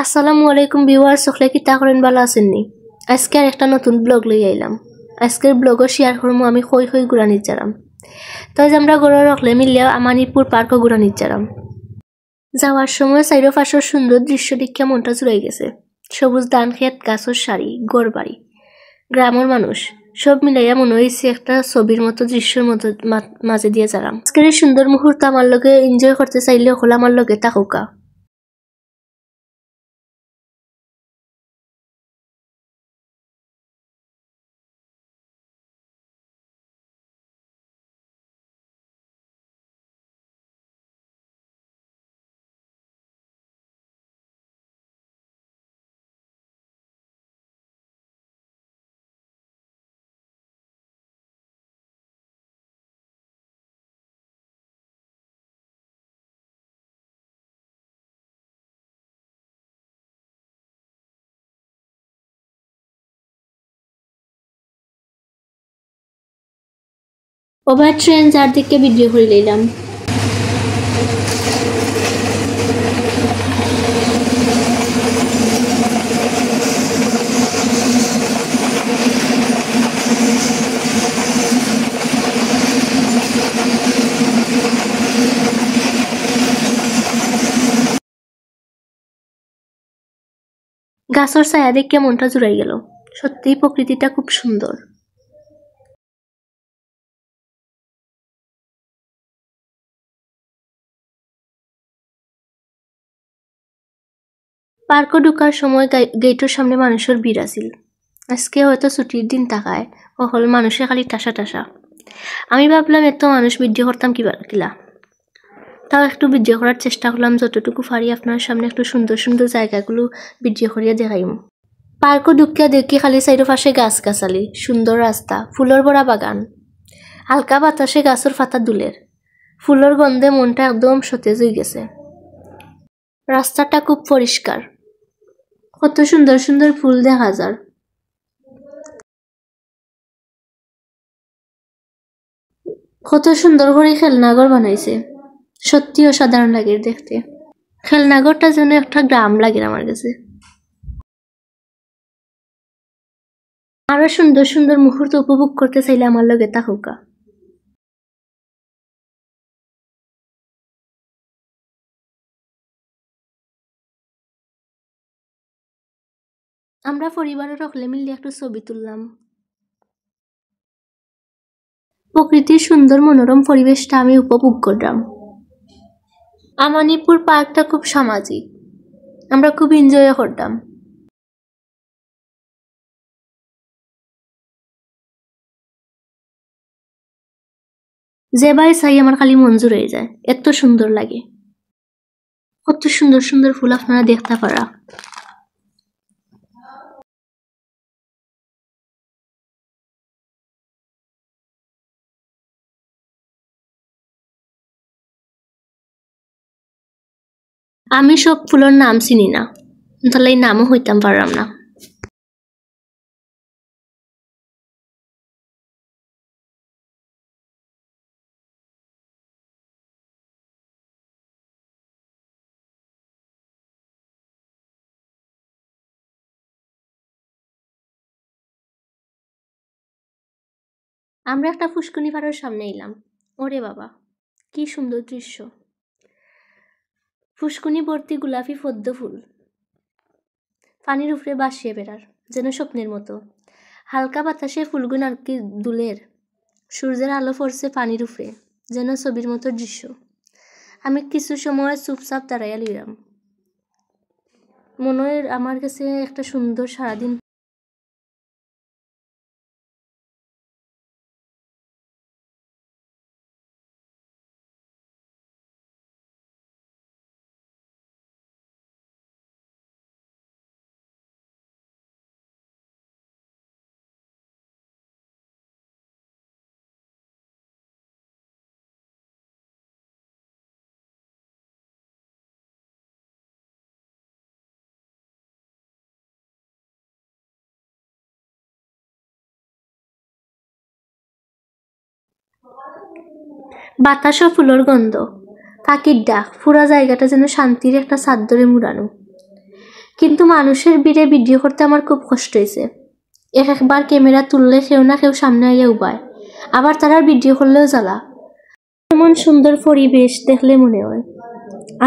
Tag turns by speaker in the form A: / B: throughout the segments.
A: আসসালামু আলাইকুম ভিউয়ার্স, সকলে কি তা করেন ভালো আছেননি? আজকে আর একটা নতুন ব্লগ লই আইলাম। আজকের ব্লগও শেয়ার করবো আমি কই ঘুরানির যারাম। তো আজ আমরা গড় রখলে মিলিয়া আমানিপুর পার্কও ঘুরানির যারাম। যাওয়ার সময় সাইডো পাশের সুন্দর দৃশ্য দেখিয়া মনটা জুড়াই গেছে। সবুজ ধান ক্ষেত, গাছের সারি, গড় বাড়ি, গ্রামের মানুষ সব মিলাইয়া মনে হয়েছে একটা ছবির মতো দৃশ্যের মতো মাঝে দিয়ে যারাম। আজকের এই সুন্দর মুহূর্ত আমার লগে এনজয় করতে চাইলে হল আমার লগে তাকুকা। ওভার ট্রেন যার দিকে ভিডিও করে লইলাম। গাছের ছায়া দেখে মনটা জুড়াই গেল। সত্যিই প্রকৃতিটা খুব সুন্দর। পার্কে ঢুকার সময় গেটের সামনে মানুষের ভিড় আছিল। আজকে হয়তো ছুটির দিন থাকায় সকল মানুষে খালি টাসা টাসা। আমি ভাবলাম এত মানুষ ভিডিও করতাম কিলা, তাও একটু ভিডিও করার চেষ্টা করলাম যতটুকু পারি। আপনার সামনে একটু সুন্দর সুন্দর জায়গাগুলো ভিডিও করিয়া দেখাইম। পার্কে ঢুকিয়া দেখি খালি সাইডের পাশে গাছগাছালি, সুন্দর রাস্তা, ফুলের ভরা বাগান, হালকা বাতাসে গাছের পাতা দুলের, ফুলের গন্ধে মনটা একদম সতেজ হয়ে গেছে। রাস্তাটা খুব পরিষ্কার, কত সুন্দর সুন্দর ফুল দেখা যায়। কত সুন্দর করে খেলনাঘর বানাইছে, সত্যি অসাধারণ লাগে দেখতে। খেলনাঘরটা যেন একটা গ্রাম লাগে আমার কাছে। আরো সুন্দর সুন্দর মুহূর্ত উপভোগ করতে চাইলে আমার লগে তাকুকা। আমরা পরিবারের সকলে মিলে একটু ছবি তুললাম। প্রকৃতির সুন্দর মনোরম পরিবেশটা আমি উপভোগ করলাম। আমানিপুর পার্কটা খুব সামাজিক, আমরা খুব এনজয় করলাম। যেবাই চাই আমার খালি মন জুড়ে যায়, এত সুন্দর লাগে। কত সুন্দর সুন্দর ফুল আপনারা দেখতে পারা। আমি সব ফুলের নাম চিনি না, তাহলে এই নামও হইতাম পারলাম না। আমরা একটা ফুসকুনি পাড়ার সামনে এলাম। ওরে বাবা, কি সুন্দর দৃশ্য! ফুসকুনি ভর্তি গোলাপি পদ্ম ফুল, পানির উপরে ভাসিয়ে বেড়ার, যেন স্বপ্নের মতো। হালকা বাতাসে ফুলগুলো আর কি দুলের, সূর্যের আলো পড়ছে পানির উপরে, যেন ছবির মতো দৃশ্য। আমি কিছু সময় চুপচাপ দাঁড়াইয়া লিলাম। মনে হয় আমার কাছে একটা সুন্দর সারাদিন। বাতাস ও ফুলের গন্ধ, পাখির ডাক, পুরা জায়গাটা যেন শান্তির একটা চাদরে মুড়ানো। কিন্তু মানুষের ভিড়ে ভিডিও করতে আমার খুব কষ্ট হয়েছে। একবার ক্যামেরা তুললে কেউ না কেউ সামনে আইয়া উবায়, আবার তারা ভিডিও করলেও জ্বালা। এমন সুন্দর পরিবেশ দেখলে মনে হয়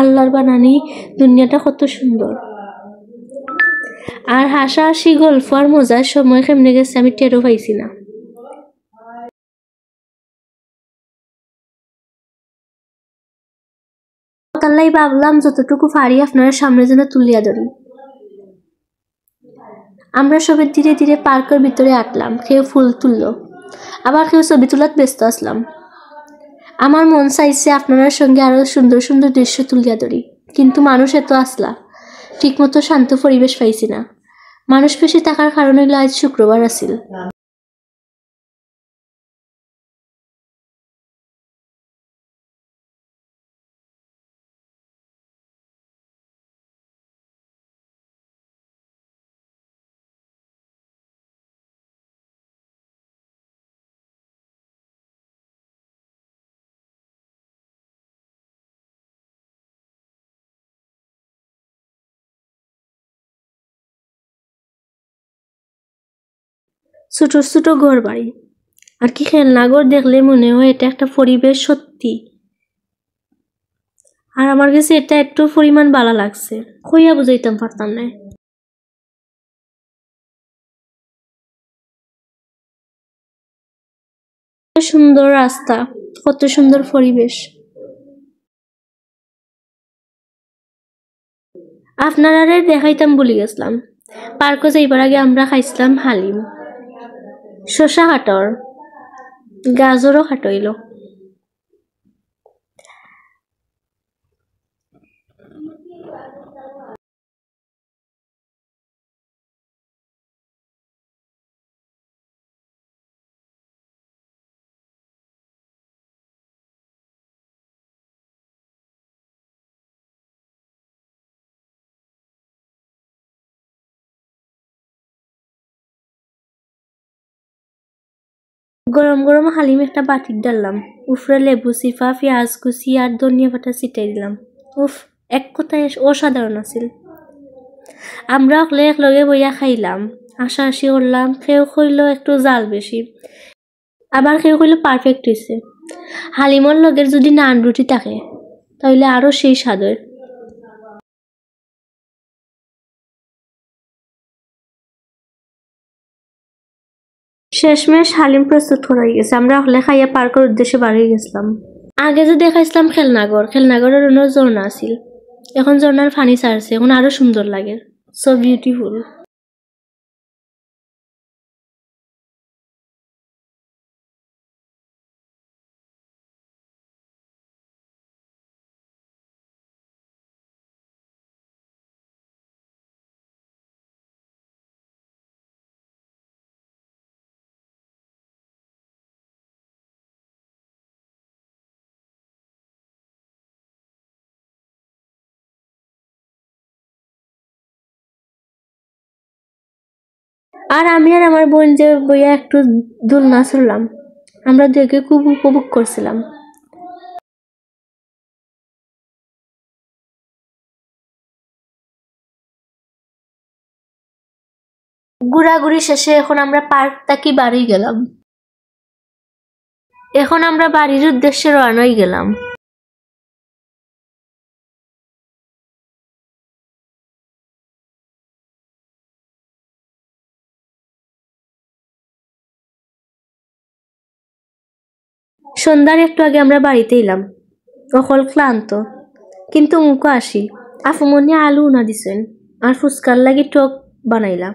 A: আল্লাহর বানানি দুনিয়াটা কত সুন্দর। আর হাসাহাসি গল্প আর মজার সময় কেমনে গেছে আমি টেরও পাইছি না। তাল্লাই ভাবলাম যতটুকু পারি আপনার সামনে যেন তুলিয়া ধরি। আমরা সবাই ধীরে ধীরে পার্কের ভিতরে আটলাম, কেউ ফুল তুললো, আবার কেউ ছবি তোলাত ব্যস্ত আসলাম। আমার মন চাইছে আপনার সঙ্গে আরো সুন্দর সুন্দর দৃশ্য তুলিয়া ধরি, কিন্তু মানুষ এত আসলা, ঠিকমতো শান্ত পরিবেশ পাইছি না। মানুষ বেশি থাকার কারণে আজ শুক্রবার আছিল। ছোট ছোট ঘর বাড়ি আর কি খেলনাঘর দেখলে মনে হয় এটা একটা পরিবেশ সত্যি। আর আমার কাছে এটা একটু পরিমাণ ভালো লাগছে, কইয়া বুঝাইতাম পারতাম না। সুন্দর রাস্তা, কত সুন্দর পরিবেশ। আপনারা দেখাইতাম বলি গেছিলাম, পার্কে যাইবার আগে আমরা খাইছিলাম হালিম, শসা কাটর, গাজরও কাটইল। গরম গরম হালিম একটা বাটির ডাললাম, উফরে লেবু চিফা, পেঁয়াজ কুচি আর ধনিয়া পাতা ছিটাই দিলাম। উফ, এক কথায় অসাধারণ আছিল। আমরা অকলে একলগে বইয়া খাইলাম, হাসাহাসি করলাম, কেউ কইল একটু জাল বেশি, আবার কেউ কইল পারফেক্ট হয়েছে। হালিমর লগের যদি নান রুটি থাকে তাহলে আরো সেই স্বাদের। শেষমেশ হালিম প্রস্তুত করা গেছে, আমরা হলে খাইয়া পার্কের উদ্দেশ্যে বাড়ি গেছিলাম। আগে যে দেখাইছিলাম খেলনাঘর, খেলনাঘরের অন্য ঝর্ণা আছিল, এখন ঝর্ণার পানি ছাড়ছে, এখন আরো সুন্দর লাগে, সো বিউটিফুল। আর আমি আর আমার বোন যে বইয়া একটু দোলনা চললাম, আমরা দেখে খুব উপভোগ করছিলাম। ঘোরাঘুরি শেষে এখন আমরা পার্ক থেকে বাড়ি গেলাম। এখন আমরা বাড়ির উদ্দেশ্যে রওনাই গেলাম। সন্ধ্যার একটু আগে আমরা বাড়িতে এলাম, অকল ক্লান্ত কিন্তু মুখো আসি। আফুমনি আলু উনা দিছেন আর ফুচকার লাগি টক বানাইলাম।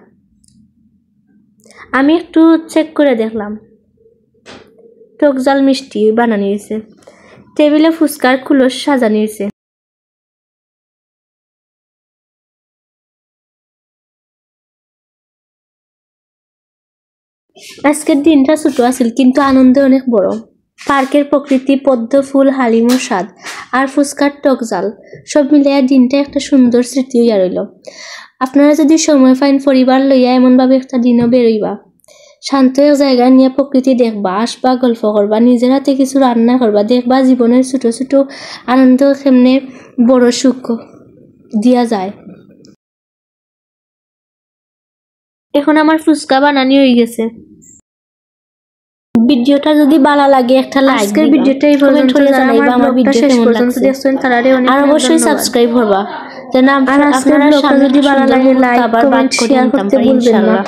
A: আমি একটু চেক করে দেখলাম, টক জাল মিষ্টি বানানি হয়েছে, টেবিলে ফুচকার খুলস সাজানি হয়েছে। আজকের দিনটা ছোট আছিল কিন্তু আনন্দ অনেক বড়। পার্কের প্রকৃতি, পদ্ম ফুল, হালিমর স্বাদ আর ফুচকার টক জাল সব মিলিয়ে দিনটা একটা সুন্দর স্মৃতি হইয়া রইল। আপনারা যদি সময় পাইন পরিবার লইয়া এমনভাবে একটা দিনও বেরোইবা, শান্ত এক জায়গায় নিয়ে প্রকৃতি দেখবা, আসবা, গল্প করবা, নিজের হাতে কিছু রান্না করবা, দেখবা জীবনের ছোট ছোট আনন্দ কেমনে বড় সুখ দিয়া যায়। এখন আমার ফুচকা বানানি হয়ে গেছে।
B: ভিডিওটা যদি ভালো লাগে একটা লাইক
A: আজকের ভিডিওটা এই পর্যন্ত,
B: জানাইবা আমার ভিডিও
A: শেষ
B: কেমন
A: পর্যন্ত
B: লাগছে।
A: দেখছেন তারারে অনেক
B: আর অবশ্যই
A: ধন্যবাদ।
B: সাবস্ক্রাইব করবা যেন
A: আর আজকের
B: আপনারা
A: ব্লগটা
B: সামনে
A: যদি ভালো লাগে লাইক
B: আবার
A: কমেন্ট
B: বাদ করে
A: শেয়ার
B: নিতাম
A: করতে
B: পারি
A: ভুলবেন না।
B: ইনশাআল্লাহ।